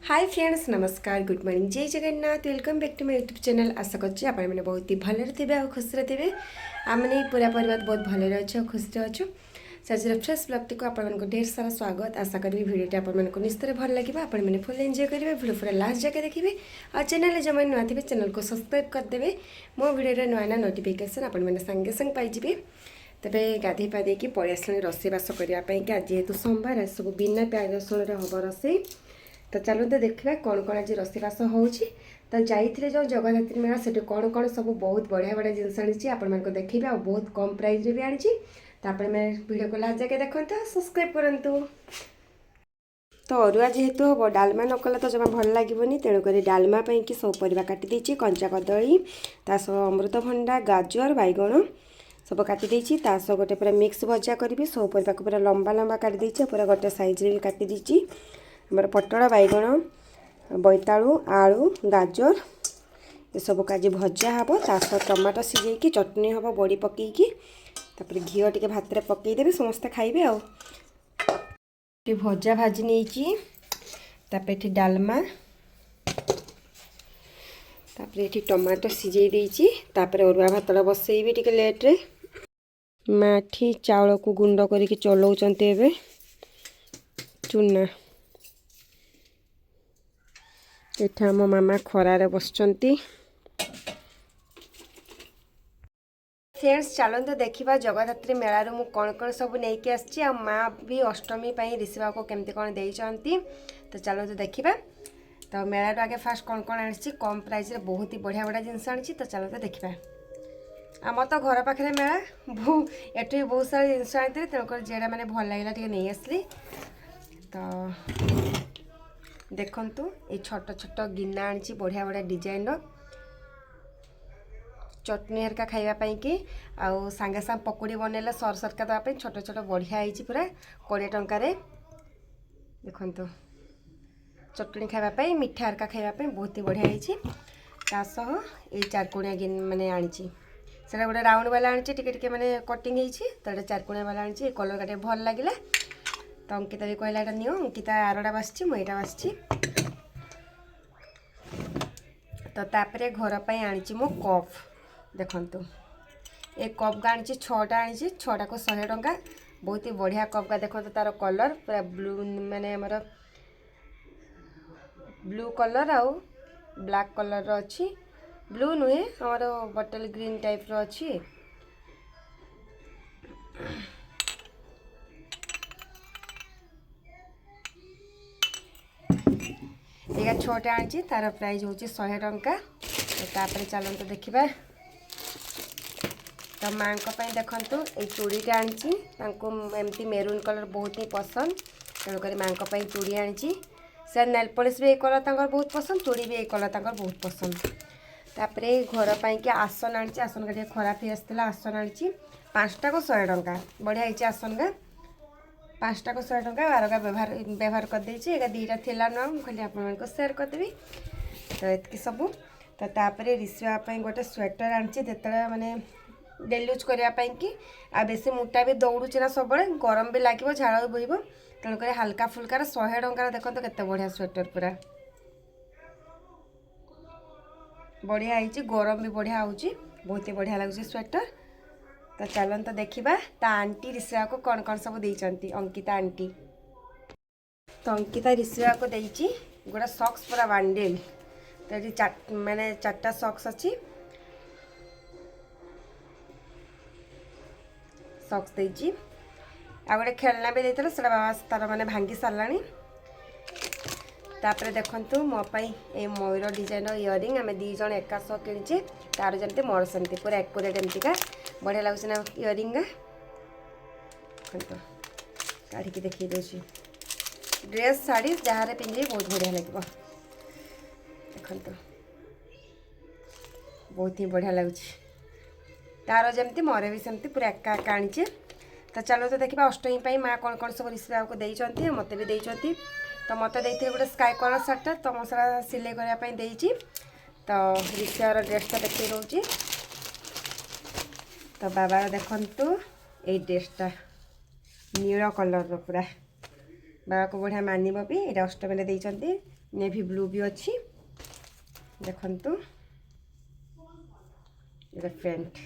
हाय friends नमस्कार good morning जय Jagannath welcome back to my YouTube channel आशा करछि आपण मैंने बहुत ही भलरे थे और खुशी थे आम मैंने पूरा परिवार बहुत भलरे अच्छे खुशी अच्छु सजर फ्रेश ब्लॉग को आपको ढेर सारा स्वागत आशा करी भिडियोटी आपको निश्चित भल लगे आपण मैंने फुल एंजॉय करेंगे भिडियो पूरा लास्ट जाके देखिए और चैनल जो मैंने नुआ थे चैनल को सब्सक्राइब करदे मो भिडियो नुआ ना नोटिफिकेशन आपण मैंने संगे संग पाइबे तेरे गाधे पाधे कि पलि आसने रोसईबास करने जेहेतु सोमवार सब बिना प्याज रसुण हम रोसई तो चलो तो देखा कौन कौन आज रोसईबास होची तो जाइए जो जगन्नाथ मेला से कौन कौन सब बहुत बढ़िया बढ़िया जिनस आनी आपको देखिए और बहुत कम प्राइस भी आनी तापर मैं वीडियो को लास्ट जाके देखते सब्सक्राइब करूँ। तो अरुआ जेहेतु हम डालमा न कले तो जमा भल लगे तेणुक डालमा कि सब परिवा काटी कंचा कदली तास अमृतभंडा गाजर बैगण सब काटी तास गोटे पूरा मिक्स भजा करी सब परिवा को पूरा लंबा लंबा काटी पूरा गोटे सैज्रे भी काटी आमर पटल बैगण बोईतालु आलू गाजर ये सब काज भजा हम तास टमाटो सीझे चटनी हम बड़ी पकईकी तापर घी टे भात में पकईदेवे समस्ते खाइबे आ भजा भाजी नहीं तापर डालमा तापर ये टमाटो सीझे देती तापर अरुआ भात बसईबी टिके लेट्रे माठी चाउल को गुंड करके चलाउचंते एबे चूना एठा मो मामा खरारे बसचंती। फ्रेंड्स चलते देखा जगद्धात्री मेलार मु कौन कौन सब नहीं आसी माँ भी अष्टमी ऋषिबा को केमती कौन देती तो चलते देखा तो मेलार आगे फास्ट कौन कौन आनी कम प्राइस रे बहुत ही बढ़िया बढ़िया जिनस आनी तो चलते देखा आम तो घर पाखे मेला एट भी बहुत सारा जिनस आनी तेणुक जेड़ा मैंने भल लगे नहीं आसली तो देखंतु ये छोट छोट गिना आनी बढ़िया बढ़िया डिजाइन चटनी हरका खावाई कि आउ सांगे सांगे पकोड़ी बनैले सर सरका देवाई छोट छोट बढ़िया होती पूरा 20 टंकार देखंतु चटनी खावाई मिठा हरका खावाई बहुत ही बढ़िया होती ये चारकोणिया गिन मैंने आनी से गोटे राउंड वाला आनी टे मैंने कटिंग होती तो ये चारकोणिया वाला आनी कलर का भल लगे तो अंकिता भी कहला एटा नियो अंकिता आरटा बासी मुझा बासी तो तापर घर पर आनी मो कप देखंतु ए कप का आनी 6टा आनी 6टा को 100 टंका बहुत ही बढ़िया कप का देखो तार कलर पूरा ब्लू माने हमर ब्लू कलर आउ ब्लैक कलर अच्छी ब्लू नुहे हमर बटल ग्रीन टाइप रो अच्छी ये 6टा आनी तार प्राइस हूँ 100 टंका तो चलते देखा तो माँ देखंतु ये चूड़ीटा आनी एमती मेरून कलर बहुत ही पसंद तेणुक माँ चूड़ी आनी से नेल पॉलिश भी ये कलर बहुत पसंद चूड़ी भी ये कलर बहुत पसंद तापर घर पाई आसन आनी आसन का खराब हो आसाला आसन आनी 5टा को 100 टंका बढ़िया होती आसन का 5टा को 100 टंका 12 व्यवहार कर देछि एगा 2टा थिला न खाली आपको शेयर करदेवी तो ये सब तो तापर ऋषिवाई गोटे स्वेटर आनी जिते माने डेली यूज करने कि आ बेसी मोटा भी दौड़ुची ना सब गरम भी लगे झाड़ भी बोब तेणुक हाल्का फुल्कार 100 टंकार देखो तो केते बढ़िया स्वेटर पूरा बढ़िया होती गरम भी बढ़िया होची बहुत ही बढ़िया लगुच स्वेटर तो चलन तो देखा ता आंटी ऋषिवा को कौन कौन सब देती अंकिता आंटी तो अंकिता ऋषिवा को देती गोटे सॉक्स पूरा बांडेल तो ये मैंने 4टा सॉक्स अच्छी सॉक्स देती आ गोटे खेलना भी देते से बाबा तार मैंने भांगी साराणी तापर देखंतु मोपाई ये मयूर डिजाइन इयरिंग आम 2 जन एका सह किणीचे तार जमती मोर सेमती पूरा एक्यूरेट एमतीका बढ़िया लगुच ना इयरिंग काढ़ी देखी दूसरी ड्रेस शाढ़ी जहाँ पिंधे बहुत बढ़िया लगे देखंतु बहुत ही बढ़िया लगुच तार जमती मोर भी सेमती पूरा एका एका आनीचे तो चलो तो देखा अष्टमी माँ कौन कौन सब ऋषिवा को देती मत भी देती तो मत देते गोटे स्काई कलर सार्टा तो मो सारा सिलाई करने देती तो ऋषिवार ड्रेसटा देखिए रोचे तो बाबार देखंतु ये ड्रेसटा नील कलर पूरा बाबा को बढ़िया मानव भी ये अष्टमी देते नेभी ब्लू भी अच्छी देखु ये फ्रेंट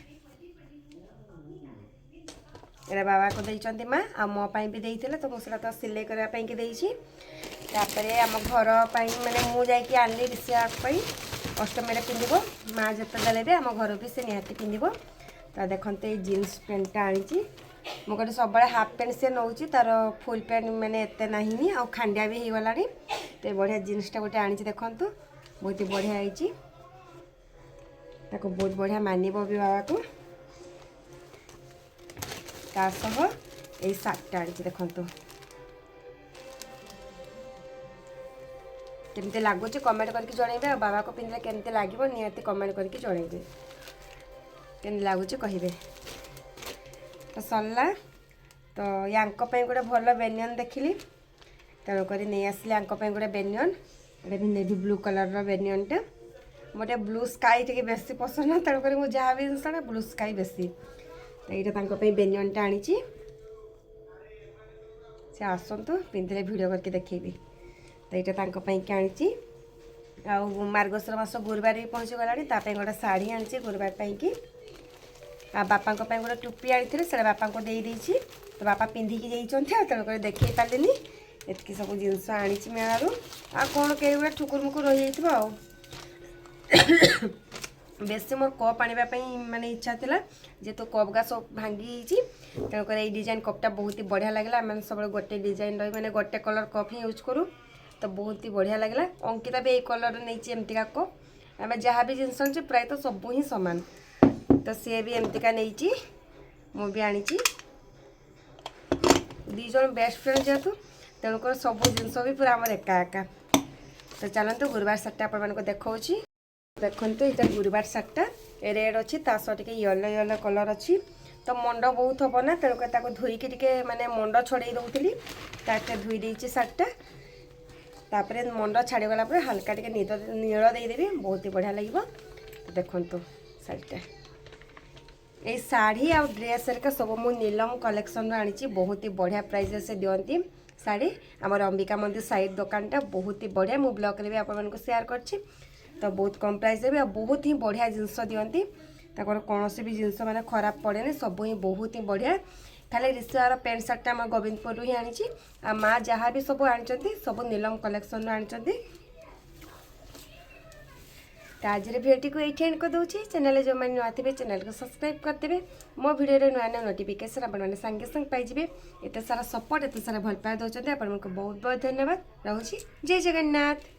ये बाबा को देते माँ आ मो भी देते तो मुझे तो सिलाई करने देती आम घर माने मुझे आनली ऋषियापाई अष्टमी पिंधब माँ जिते देले भी आम घर भी से निहाती पिंधब तो देखते ये जीन्स पेंटा आनी मुझे सब हाफ पेंट से नौ तार फुल पेंट मैंने एत ना आ खांडिया भी हो गला तो बढ़िया जीन्सटा गोटे आनी देखु बहुत ही बढ़िया होती बहुत बढ़िया मानव भी बाबा को तासह यही सार्टा आनी देखु केमती लगुच कमेंट करके जनइबे आ बाबा को पिंधले केमती लगे निहाती कमेंट करके जनइबे केमती लगुच कहे तो सरला तो यांपाई गोटे भल बेनियन देखिली तेणुक नहीं आसली यांपाई गोटे बेनियन ये भी नेवी ब्लू कलर बेनियनटा मोटे ब्लू स्काई टे बेसी पसंद तेणुक मुझे जहाँ भी जिनसा ब्लू स्काई बेसी तो यहाँ बेनियनटा आनी से आसतु पिंधले वीडियो करके देखेबी तो यहाँ आनी आउ मार्गशीर मास गुरुवार भी पहुँची गला गोटे शाढ़ी आनी गुरुवार की बापा गोटे टोपी आनी से बापा को दे देती तो बापा पिंधिकी जाइए तेणुक देखे पारे एतकी सब जिनस आनी मेलू आ कौन कई गुड़ा ठुकुर मुकुर रही जाइए बेसी मोर कप आने माने इच्छा था जेहेतु कप गा सब भांगी तेणुक ये डिजाइन कपटा बहुत ही बढ़िया लगे मैंने सब गोटे डिजाइन रही मैंने गोटे कलर कप ही यूज करूँ तो बहुत ही बढ़िया लगे अंकिता भी यही कलर नहीं एमतीका कप आम जहाँ भी जिनस आनी प्राय तो सब ही सामान तो सी भी एमतीका नहीं मुझे आनी दीज बेस्ट फ्रेंड जेहेतु तेणुक सब जिनस भी पूरा आम एका एका तो चलते गुरुवार सार्टा आप देखा देखो ये गुरुवार सार्टा रेड अच्छी टे येलो येलो कलर अच्छी तो मंड बहुत हम ना तेणुक धोईकी टे माने मंड छड़े दूसरी ताटे धोई देती सार्टा तापर मंड छाड़गला हल्का टे नील देदेवी बहुत ही बढ़िया लगे तो देखो साड़ीटा ये शाढ़ी आ ड्रेस का सब मु नीलम कलेक्शन आनी बहुत ही बढ़िया प्राइस से दिखती शाढ़ी आमर अंबिका मंदिर साइड दुकानटा बहुत ही बढ़िया मु ब्लॉग भी आपको शेयर करछि तो बहुत कम प्राइस भी बहुत ही बढ़िया जिनस दिखती कौन भी जिनस मैंने खराब पड़े सब ही बहुत ही बढ़िया खाली ऋषिवार पेंट सार्टा आम गोविंदपुर ही आनी आ माँ जहाँ भी सब आनी सब नीलम कलेक्शन आनी तो आज भिडियो को ये एंड कर दूसरी चैनल जो मैंने नुआ थे चैनल को सब्सक्राइब करदे मो भिडियो नुआ नुआ नोटिफिकेशन आपने सागे संगे पाइबे एत सारा सपोर्ट एत सारा भल पाए दौरान आपको बहुत बहुत धन्यवाद रोची जय जगन्नाथ।